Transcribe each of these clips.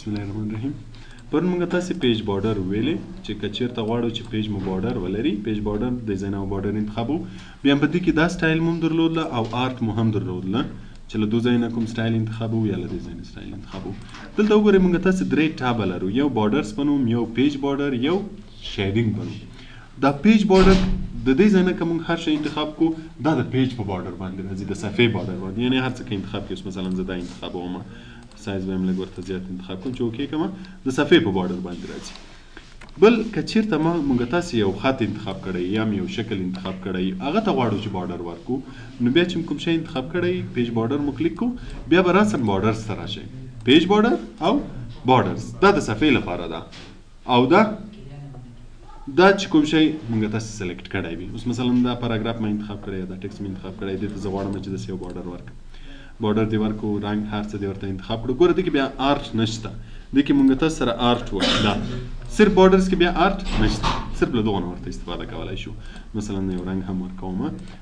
بسم الله الرحمن الرحیم. پرون موږ تاسو پیج بارډر ویلې چې کچیرته غواړو چې پیج مو بارډر ولري، پیج بارډر ډیزاین او بارډر انتخابو. بیا په دې کې دا سټایل مو درلودله او آرت مو هم درلودله چې له دوه ځایونو کوم سټایل انتخابو یا له ډیزاین سټایل انتخابو. دلته وګورئ موږ تاسو درې ټاب لرو، یو بارډرز بنوم، یو پیج بارډر، یو شیډینګ بنوم. دا پیج بارډر د دې ځای نه که موږ هر شی انتخاب کو دا د پیج په بارډر باندې راځي، د صفحې بارډر باندې، یعنې هر څه که انتخاب کړي. اوس مثلا زه دا انتخابوم، سایز به یې لږ ورته زیات انتخاب کوم چې اوکې کړم، د صفحې په بارډر باندې راځي. بل که چېرته موږ تاسې یو خط انتخاب کړی یا یو شکل انتخاب کړی، هغه ته غواړو چې بارډر ورکو، نو بیا چې کوم شی انتخاب کړی پیج بارډر مو کلیک کو، بیا به راسن بارډرز ته راشئ. پیج بارډر او بارډرز دا د صفحې لپاره ده، او دا چې کوم شی موږ تاسې سلیکټ کړی وي. اوس مثلا دا پاراګراف مې انتخاب کړی، دا ټکسټ مې انتخاب کړی، دې ته زه غواړم چې داسې یو بارډر ورکړم. بارډر دې ورکو، رنګ هر څه دې ورته انتخاب کړو. ګوره دې کې بیا آرت نشته، دې کې موږ تاسو سره آرت وایو. دا صرف بارډرز کې بیا آرت نشته، صرف له دغه نه ورته استفاده کولی شو. مثلا یو رنګ هم ورکوم،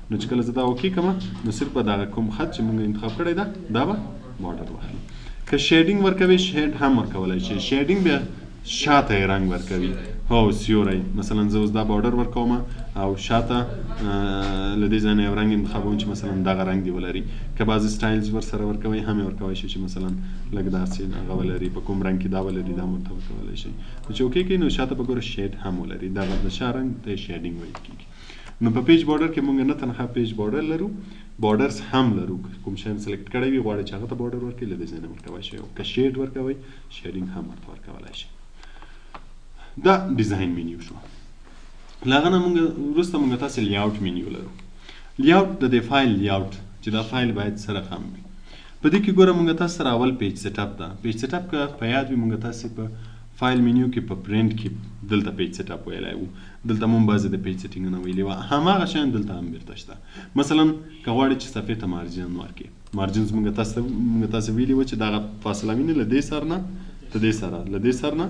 نو چې کله زه دا اوکې کړم نو صرف به دغه کوم خط چې موږ انتخاب کړی ده دا به بارډر واخلي. که شیډینګ ورکوي، شیډ هم ورکولی شي. شیډینګ بیا شاته یې رنګ ورکوي، هو سیوری. مثلا زه اوس دا بارډر ورکوم او شاته له دې ځای نه یو رنګ انتخابوم چې مثلا دغه رنګ دې ولري. که بعضې سټایلز ورسره ورکوئ هم یې ورکولی شي چې مثلا لږ داسې هغه ولري، په کوم رنګ کې دا ولري دا هم ورته ورکولی شي. نو چې اوکې کړئ نو شاته به ګوره شیډ هم ولري، دغه د شا رنګ ته شیډینګ ویل کېږي. نو په پیج بارډر کې موږ نه تنها پیج بارډر لرو، بارډرز هم لرو. کوم شی سلیکټ کړی وي غواړئ چې هغه ته بارډر ورکړئ، له دې ځای نه ورکولی شئ. که شیډ ورکوئ، شیډینګ هم ورته ورکولی شئ. دا ډیزاین مینیو شو. له هغه نه وروسته موږ تاسې لیاوټ مینیو لرو. لیاوټ د دې فایل لیاوټ چې دا فایل باید سره خام وي. په دې کې ګوره موږ تاسو سره اول پیج سیټ اپ ده. پیج سیټ اپ که په یاد وي موږ تاسې په فایل مینیو کې په پرنټ کې دلته پیج سیټ اپ ویلی وو، دلته مو بعضې د پیج سیټینګونه ویلي وه، هماغه شیان دلته هم بیرته شته. مثلا که غواړئ چې صفحې ته مارجن ورکړئ، مارجنز موږ تاسې ویلي وه چې دغه فاصله وینئ له دې سر نه ته دې سره، له دې سر نه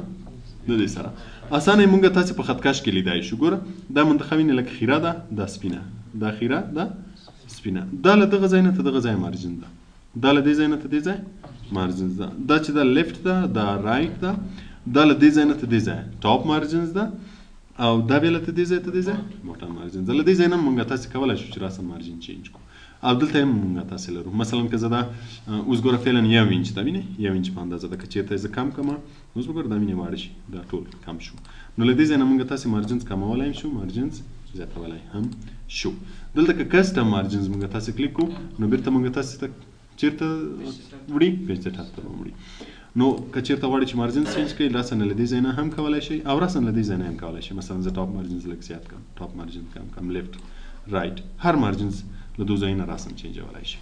د دې سره. اسانه یې موږ تاسې په خط کش کې لیدای شو. ګوره دا منتخب وینئ لکه خیره ده، دا سپینه، دا خیره، دا سپینه. دا له دغه ځای نه ته دغه ځای مارجن ده، دا له دې ځای نه ته دې ځای مارجنز ده. دا چې دا لیفټ ده، دا رایټ ده، دا له دې ځای نه ته دې ځای ټاپ مارجنز ده، او دا بیا له دې ځای ته دې ځای باټم مارجنز ده. له دې ځای نه موږ تاسې کولی شو چې راسن مارجن چینج کړو، او دلته هم موږ تاسې لرو. مثلا که زه دا اوس ګوره فعلا 1 انچ ده، وینئ 1 انچ په اندازه ده. که چېرته زه کم کړم اوس به ګوره دا وینئ واړه شي، دا ټول کم شو. نو له دې ځای نه موږ تاسې مارجنز کمولی هم شو، مارجنز زیاتولی هم شو. دلته که کسټم مارجنز موږ تاسې کلیک کړو نو بیرته موږ تاسې ته چېرته وړي، پیج سیټ اپ ته به وړي. نو که چېرته غواړئ چې مارجنز چینج کړئ، راسن له دې ځای نه هم کولی شئ او راسن له دې ځای نه هم کولی شئ. مثلا زه ټاپ مارجنز لږ زیات کړم، ټاپ مارجن کم کړم، لیفټ رایټ، هر مارجنز له دوه ځایونه راسن چینجولی شئ.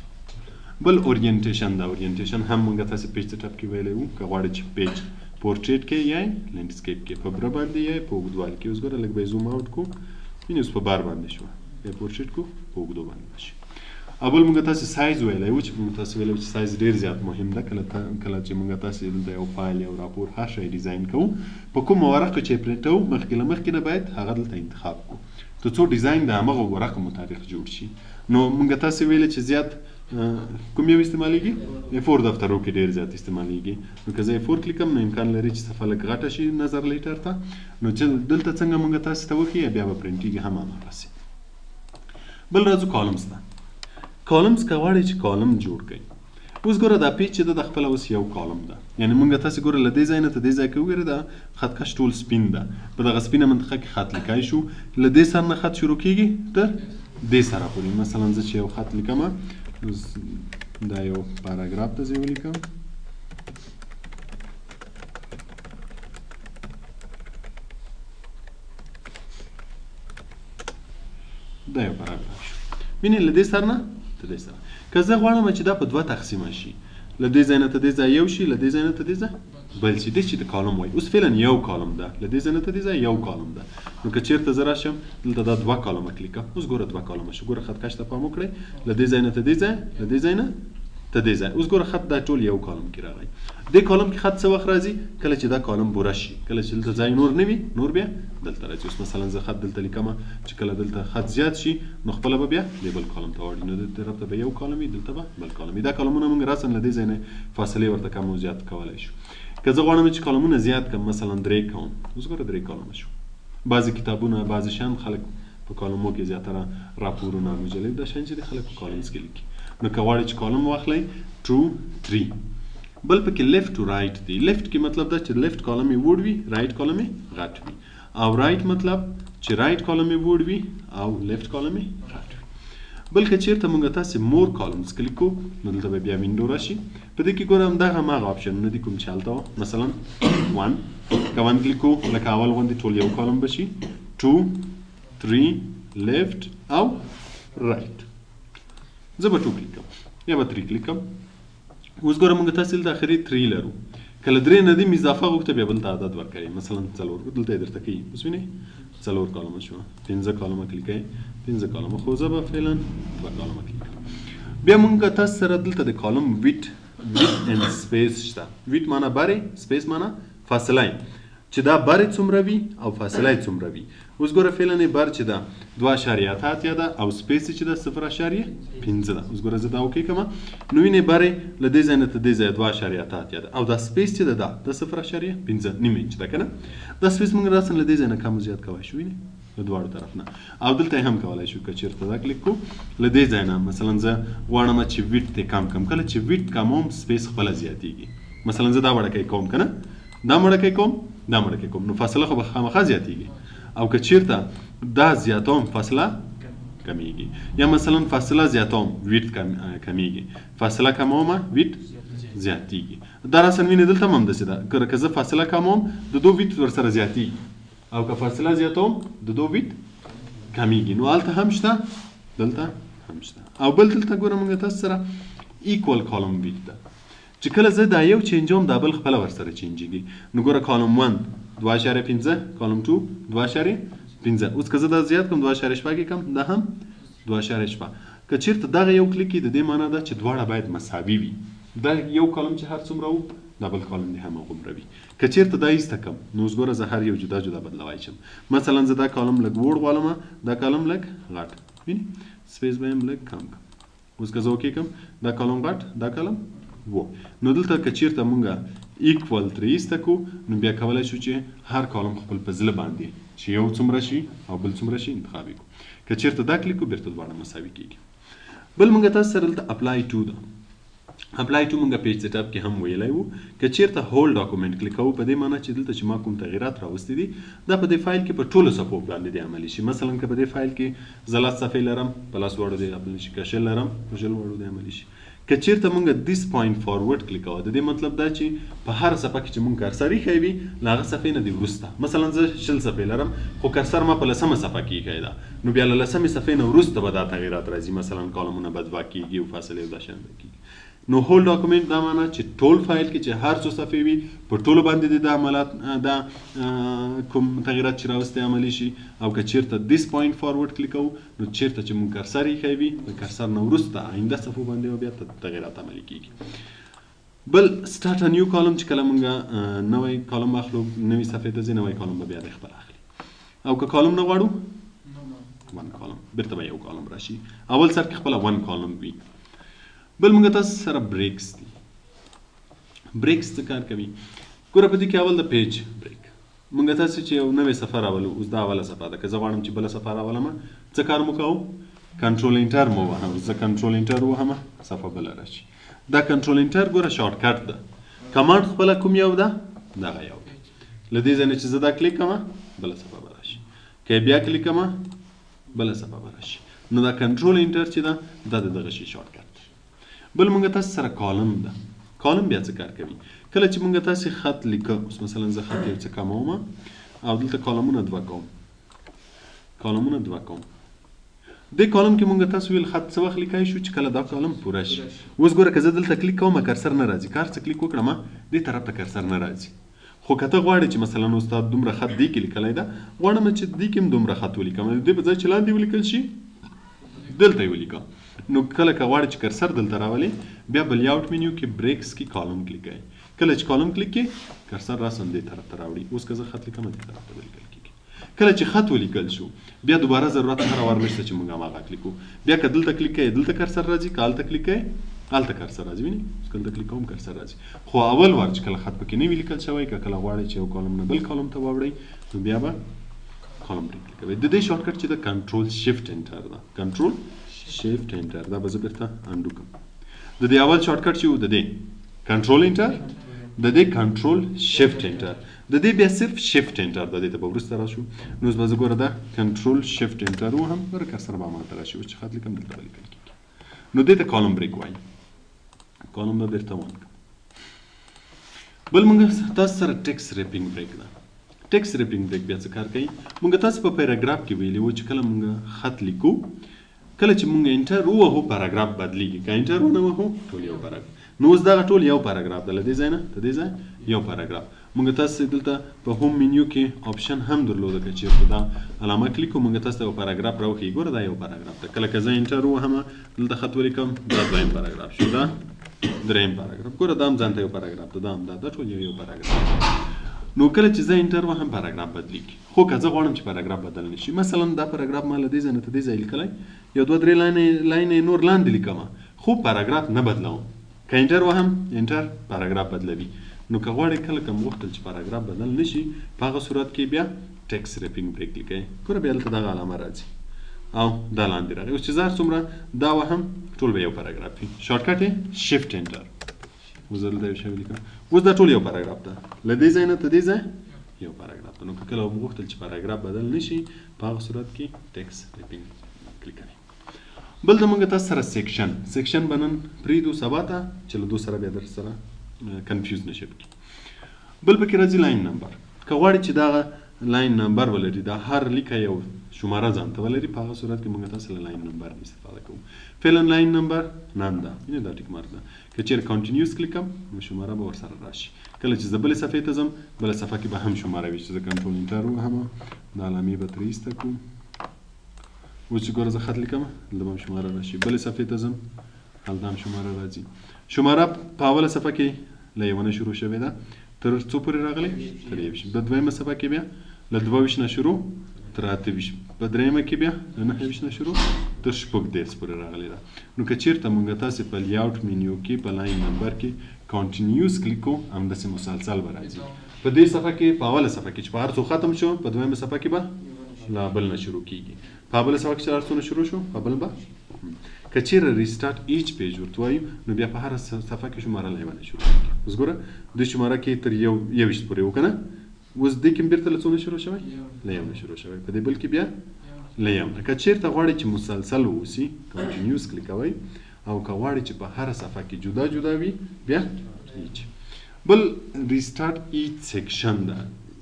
بل اورینټیشن ده. اورینټیشن هم موږ تاسې پیج سیټ اپ کې ویلی وو. که غواړئ چې پیج پورټریټ کې یا لینډسکیپ کې په بره باندې یا په اوږدوالي کې، اوس ګوره لږ به یې زوم اوټ کړو، وینئ اوس په بار باندې شوه، یا پورټریټ کړو په اوږدو باندې به شي. اول موږ تاسې سایز ویلی وو چې موږ تاسې ویلی وو چې سایز ډېر زیات مهم ده. کله چې موږ تاسې دلته یو فایل، یو راپور، هر شی ډیزاین کوو، په کوم ورقه چې یې پرنټوو مخکې له مخکې نه باید هغه دلته انتخاب کړو تر څو ډیزاین د همغه ورقه مطابق جوړ شي. نو موږ تاسې ویلې چې زیات کوم یو استعمالیږي؟ A4 دفترو کې ډېر زیات استعمالیږي. نو که زه A4 کلیکم نو امکان لري چې صفحه لږ غټه شي نظر لیټر ته، نو چې دلته څنګه موږ تاسې ته وښیي بیا به پرنټېږي هم هماغسې. بل راځو کالمز ته. کالمز که غواړئ چې کالم جوړ کړئ، اوس ګوره دا پیج چې ده د خپله اوس یو کالم ده، یعنې موږ تاسې ګوره له دې ځای نه ته دې ځای کې وګورئ دا خط کش ټول سپین ده. په دغه سپینه منطقه کې خط لیکای شو، له دې سر نه خط شروع کېږي تر دې سره پورې. مثلا زه چې یو خط لیکم، دا یو پاراګراف ته زه ولیکم، دا یو پاراګراف شو، وینئ له دې سر نه ته دې سره. که زه غواړم چې دا په دوه تقسیمه شي، له دې ځای نه ته دې ځای یو شي، له دې ځای نه ته دې ځای بل شي، دې چې د کالم وایي. اوس فعلا یو کالم ده، له دې ځای نه ته دې ځای یو کالم ده. نو که چېرته زه راشم دلته دا 2 کالمه کلیکم، اوس ګوره 2 کالمه شو. ګوره خط کش ته پام وکړئ، له دې ځای نه ته دې ځای، له دې ځای نه ته دې ځای. اوس ګوره خط دا ټول یو کالم کې راغی. دې کالم کې خط څه وخت راځي؟ کله چې دا کالم بوره شي، کله چې دلته ځای نور نه وي، نور بیا دلته راځي. اوس مثلا زه خط دلته لیکم، چې کله دلته خط زیات شي نو خپله به بیا دې بل کالم ته واړي، نو دې طرف ته به یو کالم وي، دلته به بل کالم وي. دا کالمونه موږ راسن له دې ځای نه فاصلې ورته کم او زیات کولی شو. که زه غواړم چې کالمونه زیات کړم مثلا 3 کوم اوس ګوره 3 کالمه شو بعضې کتابونه بعضې شیان خلک په کالمو کې زیاتره راپورونه مجلې دا شیان چې دي خلک په کالمز کې لیکي نو که غواړئ چې کالم واخلئ 2 3 بل پکې لیفټ ټو رایټ دی لیفټ کې مطلب دا چې لیفټ کالم یې ووړ وي رایټ کالم یې غټ وي او رایټ مطلب چې رایټ کالم یې ووړ وي او لیفټ کالم یې غټ وي بل که چیرته موږ تاسې مور کالمز کلیک کوو نو دلته به بیا وینډو راشي په دې کې ګوره همدغه هماغه اپشنونه دي کوم چې هلته وه مثلا 1 که 1 کلیک کوو لکه اول غوندې ټول یو کالم به شي 2 3 لیفټ او رایټ زه به 2 کلیک کوم یا به 3 کلیک کوم اوس ګوره موږ تاسې دلته اخري 3 لرو کله 3 نه دي اضافه غوښته بیا بل ته عدد ورکوي مثلا 4 دلته یې درته کوي اوس وینئ 4 کالمه شوه 15 کالمه کلیکوي 15 کالمه خو زه به فعلا 2 کالمه کلیک کوم بیا موږ تاسو سره دلته د کالم ویډ اینډ سپیس شته ویډ معنی بارې سپیس معنی فاصله چې دا بارې څومره وي او فاصله یې څومره وي اوس ګوره فعلا یې بار چې ده 2.8 ده او سپیس چې ده 0.5 ده اوس ګوره زه دا اوکې کومه نو وینئ بارې له دې ځای نه تر دې ځایه 2.8 ده او دا سپیس چې ده د 0.5 نیم انچ ده که نه دا سپیس موږ راسن له دې ځای نه کم زیات کولی شو وینئ له دواړو طرف نه او دلته هم کولی شو که چېرته دا کلیک کړو له دې ځای نه مثلا زه غواړم چې ویډ ته کم کم کله چې ویډ کموم سپیس خپله زیاتېږي مثلا زه دا وړکی کوم که نه دا مړکی کوم دا مړکی کوم نو فاصله خو به خامخا زیاتېږي او که چیرته دا زیاتوم فاصله کمیږي یا مثلا فاصله زیاتوم ویډ کمیږي فاصله کمومه ویډ زیاتېږي دا راسن وینې دلته هم همداسې ده که زه فاصله کموم د دو ویډ ورسره زیاتېږي او که فاصله زیاتوم د دو ویډ کمیږي نو هلته هم شته دلته هم شته او بل دلته ګوره موږ تاسو سره ایکوال کالم ویډ ده چې کله زه دا یو چینجوم دا بل خپله ورسره چینجېږي نو ګوره کالم 1 2.5 کالم 2 2.5 اوس که زه دا زیات کوم 2.8 کې کم دا هم 2.8 که چیرته دغه یو کلیک د دې معنا ده چې دواړه باید مساوي وي دا یو کالم چې هر څومره و دا بل کالم دې هماغومره وي که چیرته دا ایسته کم نو اوس ګوره زه هر یو جدا جدا بدلوی شم مثلا زه دا کالم لږ وړ غواړم دا کالم لږ غټ وینې سپیس به یې لږ کم کړم اوس که زه اوکې کړم دا کالم غټ دا کالم و نو دلته که چیرته مونږه ایکوال ترې ایسته کړو نو بیا کولی شو چې هر کالم خپل په زړه باندې چې یو څومره شي او بل څومره شي انتخاب یې کړو که چیرته دا کلیک کړو بیرته دواړه مساوي کېږي بل مونږ تاسو سره دلته اپلای ټو ده اپلای ټو مونږ پیج سیټ اپ کې هم ویلی وو که چیرته هول ډاکومنټ کلیک کوو په دې معنی چې دلته چې ما کوم تغیرات راوستي دي دا په دې فایل کې په ټولو صفحو باندې دې عملي شي مثلا که په دې فایل کې زه 10 صفحې لرم په 10 واړو دې عملي شي که 10 لرم په 10 واړو دې عملي شي که چیرته مونږ دیس پوینټ فارورډ کلیک کوو د دې مطلب دا چې په هر صفحه کې چې مونږ کرسر ایښی وي له هغه صفحې نه دې وروسته مثلا زه 10 صفحې لرم خو کرسر ما په 10مه صفحه کې ایښی ده نو بیا له 10مې صفحې نه وروسته به دا تغیرات راځي مثلا کالمونه به 2 کېږي او فاصلې او دا شیان به کېږي نو هول ډاکومنټ دا معنا چې ټول فایل کې چې هر څو صفحې وي په ټولو باندې د عملات دا کوم تغیرات چې راوستي عملي شي او که چیرته دیس پوینټ فارورډ کلیک کوو نو چیرته چې مونږ کرسر ایښی وي د کرسر نه وروسته آینده صفحو باندې بیا تغیرات عملي کېږي بل سټارټ ا نیو کالم چې کله مونږ نوی کالم اخلو نوې صفحې ته ځي نوی کالم به بیا د خپل اخلي او که کالم نه غواړو 1 کالم بیرته به یو کالم راشي اول سر کې خپله 1 کالم وي بل موږ تاسو سره بریکس دي بریکس څه کار کوي ګوره په دې کې اول د پیج بریک موږ تاسو چې یو نوې صفحه راولو اوس دا اوله صفحه ده که زه غواړم چې بله صفحه راولم څه کار مو کوو کنټرول انټر مو وهم زه کنټرول انټر وهم صفحه بله راشي دا کنټرول انټر ګوره شارټ کټ ده کمانډ خپله کوم یو ده دغه یو ده له دې ځای نه چې زه دا کلیک کوم بله صفحه به راشي که بیا کلیک کوم بله صفحه به راشي نو دا کنټرول انټر چې ده دا د دغه شي شارټ کټ بل مونږ تاسو سره کالم ده کالم بیا څه کار کوي کله چې مونږ تاسو خط لیکو اوس مثلا زه خط یو څه کموم او دلته کالمونه 2 کوم کالمونه 2 کوم د کالم کې مونږ تاسو ویل خط څه وخت لیکای شو چې کله دا کالم پوره شي اوس ګوره که زه دلته کلیک کوم کرسر نه راځي کار څه کلیک وکړم دې طرف ته کرسر نه راځي خو که ته غواړې چې مثلا استاد دومره خط دې کې لیکلی ده غواړم چې دې کې هم دومره خط ولیکم دې په ځای چې لاندې ولیکل شي دلته یې ولیکم نو کله که غواړې چې کرسر دلته راولې بیا په لیاوټ منیو کې بریکس کې کالم کلیک کوئ کله چې کالم کلیک کې کرسر راسم دې طرف ته راوړي اوس که زه خط لیکم دې طرف ته ولیکل کېږي کله چې خط ولیکل شو بیا دوباره ضرورت هر وار نشته چې موږ هماغه کلیک کوو بیا که دلته کلیک کوئ دلته کرسر راځي که هلته کلیک کوئ هلته کرسر راځي ویني اوس کله کلیک کوم کرسر راځي خو اول وار چې کله خط پکې نه وي لیکل شوی که کله غواړئ چې یو کالم نه بل کالم ته واوړئ نو بیا به کالم برېک کوئ د دې شارټکټ چې د کنټرول شفټ انټر ده کنټرول شفټ انټر دا به زه بیرته انډو کوم د دې اول شارټکټ چې و د دې کنټرول انټر د دې کنټرول شفټ انټر د دې بیا صرف شفټ انټر د دې ته به وروسته راشو نو اوس به زه ګوره دا کنټرول شفټ انټر وهم ګوره کرسر به همالته راشي اوس چې خط لیکم دلته به لیکل کېږي نو دې ته کالم برېک وایي کالم به بیرته ون کړم بل موږ تاسو سره ټیکس ریپینګ بریک ده ټیکس ریپینګ بریک بیا څه کار کوي موږ تاسو په پیراګراف کې ویلي وو چې کله موږ خط لیکو کله چې موږ انټر ووهو پیراګراف بدلیږي که انټر ونه وهو ټول یو پیراګراف نو اوس دغه ټول یو پیراګراف ده له دې ځای نه تر دې ځای یو پیراګراف موږ تاسو دلته په هوم منیو کې آپشن هم درلوده که چېرته دا علامه کلیک کړو موږ تاسو ته یو پیراګراف راوښیي ګوره دا یو پیراګراف ده کله که زه انټر ووهم دلته خط ولیکم دا دویم پیراګراف شو دا دریم پیراګراف ګوره دا هم ځان ته یو پیراګراف ده دا هم دا ټول یو پیراګراف نو کله چې زه انټر وهم پیراګراف بدلیږي خو که زه غواړم چې پیراګراف بدل نه شي مثلا دا پیراګراف ما له دې ځای نه تر دې ځای لیکلی یو دوه درې لاینې نور لاندې لیکمه خو پیراګراف نه بدلوم که انټر وهم انټر پیراګراف بدلوي نو که غواړئ کله که غوښتل چې پیراګراف بدل نه شي په هغه صورت کې بیا ټیکس ریپینګ بریک لیکئ ګوره بیا دلته دغه علامه راځي او دا لاندې راغی اوس چې زه هر څومره دا وهم ټول به یو پیراګراف وي شارټکټ یې شفټ انټر اوس دلته یو شی ولیکم اوس دا ټول یو پیراګراف ده له دې ځای نه تر دې ځای یو پیراګراف ده نو که کله مو غوښتل چې پیراګراف بدل نه شي په هغه صورت کې ټیکس ریپینګ کلیک کړئ بل د موږ تاسو سره سیکشن به نن پرېږدو سبا ته چې له دو سره بیا در سره کنفیوز نشي پکې بل پکې راځي لاین نمبر که غواړئ چې دغه لاین نمبر ولري دا هر لیکه یو شماره ځان ته ولري په هغه صورت کې موږ تاسو له لاین نمبر استفاده کوو فعلا لاین نمبر نن ده یعنې دا ټیک مارک ده که چیرې کانټینیوس کلیکم نو شماره به ورسره راشي کله چې زه بلې صفحې ته ځم بله صفحه کې به هم شماره وي چې زه کنټرول انټر ووهم دا علامې به ترې ایسته کړو اوس چې ګوره زه خط لیکم دلته به هم شماره راشي بلې صفحې ته ځم هلته هم شماره راځي شماره په اوله صفحه کې له یوه نه شروع شوې ده تر څو پورې راغلی تر 20 په دویمه صفحه کې بیا له 22 نه شروع تر 28 په دریمه کې بیا له 29 نه شروع تر 30 پورې راغلی ده نو که چیرته موږ تاسې په لیاوټ منیو کې په لاین نمبر کې کانټینیوس کلیک کوو همداسې مسلسل به راځي په دې صفحه کې په اوله صفحه کې چې په هر څو ختم شو په دویمه صفحه کې به له بل نه شروع کیږي په بله صفحه کې چې هر څو نه شروع شو په بل به که چیرې ریسټارټ ایچ پیج ورته وایو نو بیا په هره صفحه کې شماره له یوه نه شروع کیږي اوس ګوره دې شماره کې تر 21 پورې و که نه اوس دې کې بیرته له څو نه شروع شوی له یو نه شروع شوی په دې بل کې بیا له یو نه که چیرته غواړئ چې مسلسل واوسي کنټینیوس کلیکوئ او که غواړئ چې په هره صفحه کې جدا جدا وي بیا ایچ بل ریسټارټ ایچ سیکشن ده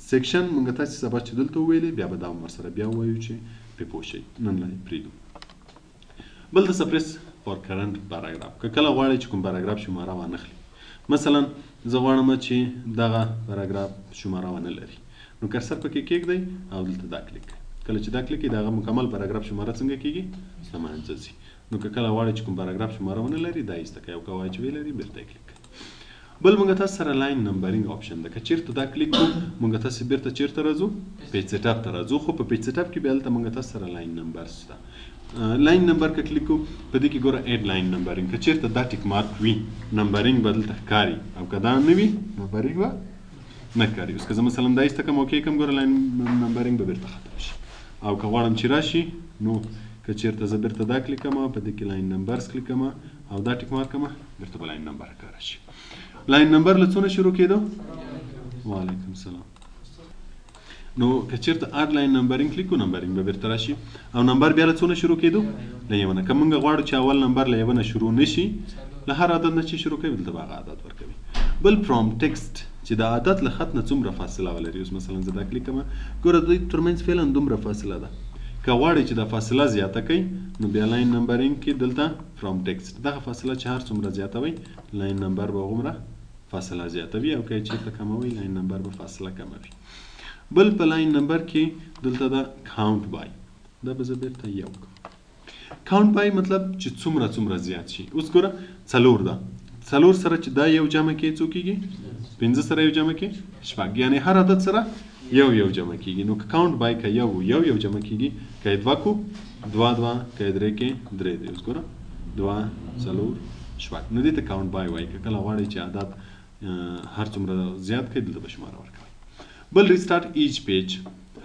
سیکشن موږ تاسې سبا چې دلته وویلې بیا به دا هم ورسره بیا ووایو چې پرې پوه شئ نن لا یې پرېږدو بل د سپریس فور کرنٹ پیراګراف که کله غواړئ چې کوم پیراګراف شماره وانخلي مثلا زه غواړم چې دغه پیراګراف شماره ونه لري نو کرسر پکې کېږدئ او دلته دا کلیک کړئ کله چې دا کلیک کړئ د هغه مکمل پیراګراف شماره څنګه کېږي له منځه ځي نو که کله غواړئ چې کوم پیراګراف شماره ونه لري دا ایسته کړئ او که غواړئ چې ولري بیرته یې کلیک کړئ بل موږ تاسو سره لاین نمبرینګ آپشن ده که چیرته دا کلیک کړو موږ تاسو بیرته چیرته راځو پیج سیټ اپ ته راځو خو په پیج سیټ اپ کې بیا هلته موږ تاسو سره لاین نمبر شته لاین نمبر که کلیک کوو په دې کې ګوره اډ لاین نمبرینګ که چیرته دا ټیک مارک وي نمبرینګ به دلته ښکاري او که دا نه وي نمبرینګ به نه ښکاري اوس که زه مثلا دا ایسته کړم او کې کړم ګوره لاین نمبرینګ به بیرته ختم شي او که غواړم چې راشي نو که چیرته زه بیرته دا کلیک کړم په دې کې لاین نمبرز کلیک کړم او دا ټیک مارک کړم بیرته به لاین نمبر ښکاره شي لاین نمبر له څونه شروع کېدو وعلیکم السلام نو که چیرته اډ لاین نمبرینګ کلیک کړو نمبرینګ به بیرته راشي او نمبر بیا له څونه شروع کېدو له یوه نه که موږ غواړو چې اول نمبر له یوه نه شروع نه شي له هر عدد نه چې شروع کوي دلته به هغه عدد ورکوي بل فرام ټکسټ چې د عدد له خط نه څومره فاصله ولري اوس مثلا زه دا کلیک کوم ګوره دوی ترمنځ فعلا دومره فاصله ده که غواړئ چې دا فاصله زیاته کړئ نو بیا لاین نمبرینګ کې دلته فرام ټکسټ دغه فاصله چې هر څومره زیاتوئ لاین نمبر به هغومره فاصله زیاتوي او که چیرته کموئ لاین نمبر به فاصله کموي بل په لاین نمبر کې دلته دا کاونټ بای دا به زه بیرته یو کړم کاونټ بای مطلب چې څومره زیات شي اوس ګوره څلور ده څلور سره چې دا یو جمع کې څو کېږي 5 سره یو جمع کې شپږ یعنې هر عدد سره یو جمع کېږي نو که کاونټ بای که یو جمع کېږي که یې دوه کو دوه که یې درې کې درې دی اوس ګوره 2 4 شپږ. نو دې ته کاونټ بای وایي. که کله غواړئ چې عدد هر څومره زیات کړئ دلته به شماره ورکوئ. بل ریسټارټ ایچ پیج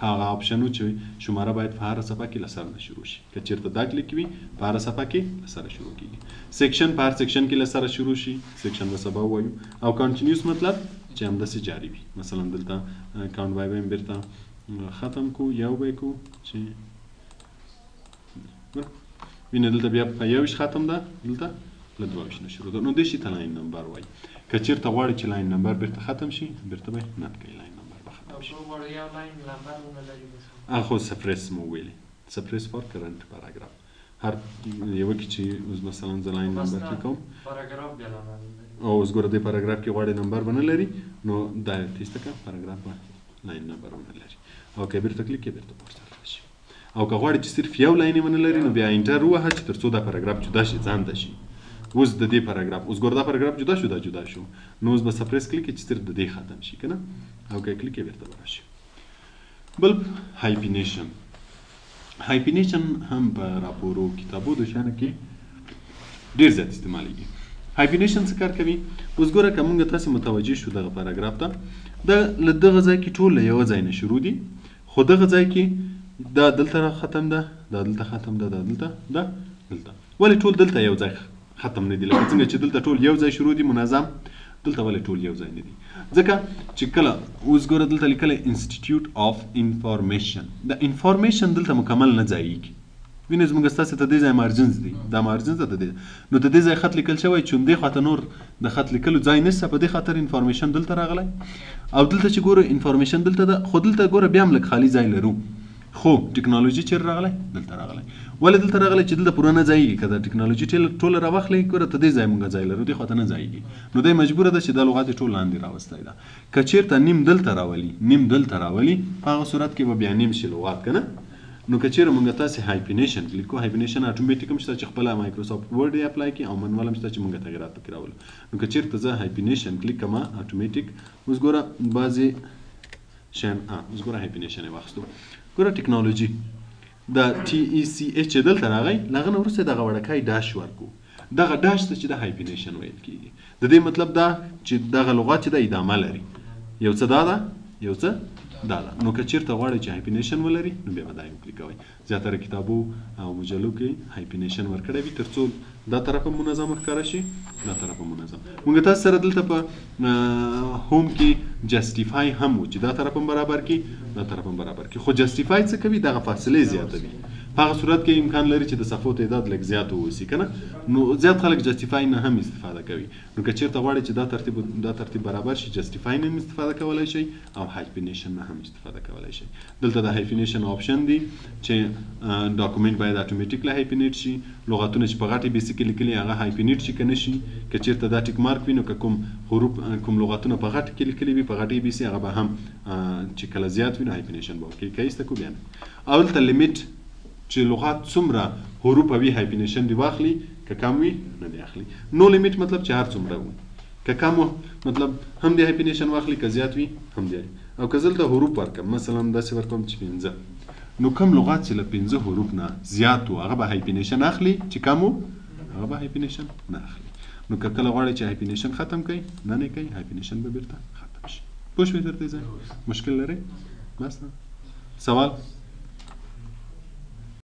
هغه آپشن چې شماره باید په هره صفحه کې له سر نه شروع شي. که چېرته دا کلیک وي په هره صفحه کې له سره شروع کېږي. سیکشن په هر سیکشن کې له سره شروع شي. سیکشن به سبا ووایو. او کنټینیوس مطلب چې همداسې جاري وي. مثلا دلته کاونټ بای به بیرته ختم کو یو به کو چې وینه دلته بیا په 21 ختم ده، دلته له 22 نه شروع ده. نو دې شي ته لاین نمبر وایي. که چېرته غواړئ چې لاین نمبر بیرته ختم شي بیرته به نت کوئ لاین نمبر به ختم شي. خو سپریس مو ویلې سپریس فار کرنٹ پاراګراف. هر یوه کې چې اوس مثلا زه لاین نمبر کې کوم او اوس ګوره دې پاراګراف کې غواړئ نمبر به نه لري نو دا تیسته کړه پاراګراف به لاین نمبر ونه لري. او که بیرته کلیک کړئ بیرته پورته راشي. او که غواړئ چې صرف یو لاین یې ونه لري نو بیا انټر ووهه چې تر څو دا پاراګراف جدا شي ځان ته شي. اوس د دې پاراګراف اوس ګوره دا پاراګراف جدا شو دا جدا شو نو اوس به سپریس کلیک کړئ چې صرف د دې ختم شي که نه. او که کلیک کړئ بیرته به راشي. بل هایپینیشن. هایپینیشن هم په راپورو کتابو د شانه کې ډېر زیات استعمالیږي. هایپینیشن څه کار کوي؟ اوس ګوره که موږ تاسې متوجه شو دغه پاراګراف ته د له دغه ځای کې ټول له یوه ځای نه شروع دي خو دغه ځای کې دا دلته ختم ده دا دلته ختم ده دا دلته دا دلته. ولې ټول دلته یو ځای ختم نه دي؟ لکه څنګه چې دلته ټول یو ځای شروع دي منظم دلته ولې ټول یو ځای نه دي؟ ځکه چې کله اوس ګوره دلته لیکلی انسټیټیوټ آف انفارمیشن د انفارمیشن دلته مکمل نه ځایږي. وینئ زموږ ستاسې ته دې ځای مارجنز دي دا مارجنز ده د دې نو د دې ځای خط لیکل شوی چې همدې خواته نور د خط لیکلو ځای نشته په دې خاطر انفارمیشن دلته راغلی. او دلته چې ګوره انفارمیشن دلته ده خو دلته ګوره بیا هم لږ خالي ځای لرو خو ټکنالوژي چیرې راغلی؟ دلته راغلی. ولې دلته راغلی؟ چې دلته پوره نه ځایږي. که د ټکنالوژي ټوله راواخلئ ګوره ته دې ځای موږ ځای لرو دې خواته نه ځایږي نو دی مجبوره ده چې دا لغات یې ټول لاندې راوستی ده. که چېرته نیم دلته راولي نیم دلته راولي په هغه صورت کې به بیا نیم شي لغات که نه. نو که چېرې موږ تاسې هایپینیشن کلیک کړو هایپینیشن اټومیټیک هم شته چې خپله مایکروسافټ ورډ یې اپلای کړي او منول هم شته چې موږ تغیرات پکې راولو. نو که چېرته زه هایپینیشن کلیک کړم اټومیټیک اوس ګوره بعضې شیان اوس ګوره هایپینیشن یې واخیستو. ګوره ټکنالوژي د ټي ای سی ایچ چې دلته راغی له هغه نه وروسته دغه وړکی ډاش ورکو. دغه ډاش ته چې د هایپینیشن ویل کېږي. د دې مطلب دا چې دغه لغات چې ده ادامه لري. یو څه دا ده یو څه دا ده. نو که چېرته غواړئ چې هایپینیشن ولري نو بیا به دا یې وکلیکوئ. زیاتره کتابو او مجلو کې هایپینیشن ورکړی وي تر څو دا طرف هم منظم ښکاره شي دا طرف هم منظم. موږ تاسو سره دلته په هوم کې جسټیفای هم و چې دا طرف هم برابر کړي دا طرف هم برابر کړي خو جسټیفای څه کوي دغه فاصلې زیاتوي. په هغه صورت کې امکان لري چې د صفحو تعداد لږ زیات واوسي که نه نو زیات خلک جسټیفای نه هم استفاده کوي. نو که چېرته غواړئ چې دا ترتیب برابر شي جسټیفای نه هم استفاده کولی شئ او هایپینیشن نه هم استفاده کولی شئ. دلته د هایپینیشن آپشن دی چې ډاکومنټ باید اټومیټیکلی هایپینیټ شي. لغتونه چې په غټې بیسي کې لیکلي هغه هایپینیټ شي که نه شي. که چېرته دا ټیک مارک وي نو که کوم حروف کوم لغتونه په غټ کې لیکلي وي په غټې بیسي هغه به هم چې کله زیات وي نو هایپینیشن به ورکوي که ایسته کړو بیا نه. او دلته لیمیټ چې لغات څومره حروف وي هایپینیشن دی واخلي که کم وي نه دی اخلي. نو لیمیټ مطلب چې هر څومره وي که کم مطلب هم دی هایپینیشن واخلي که زیات وي هم دی. او که زه دلته حروف ورکړم مثلا داسې ورکوم چې 5 نو کم لغات چې له 5 حروف نه زیات و هغه به هایپینیشن اخلي چې کم و هغه به هایپینیشن نه اخلي. نو که کله غواړئ چې هایپینیشن ختم کړئ نه کوئ هایپینیشن به بیرته ختم شي. پوه شوئ تر دې ځای مشکل لرئ؟ بس نه سوال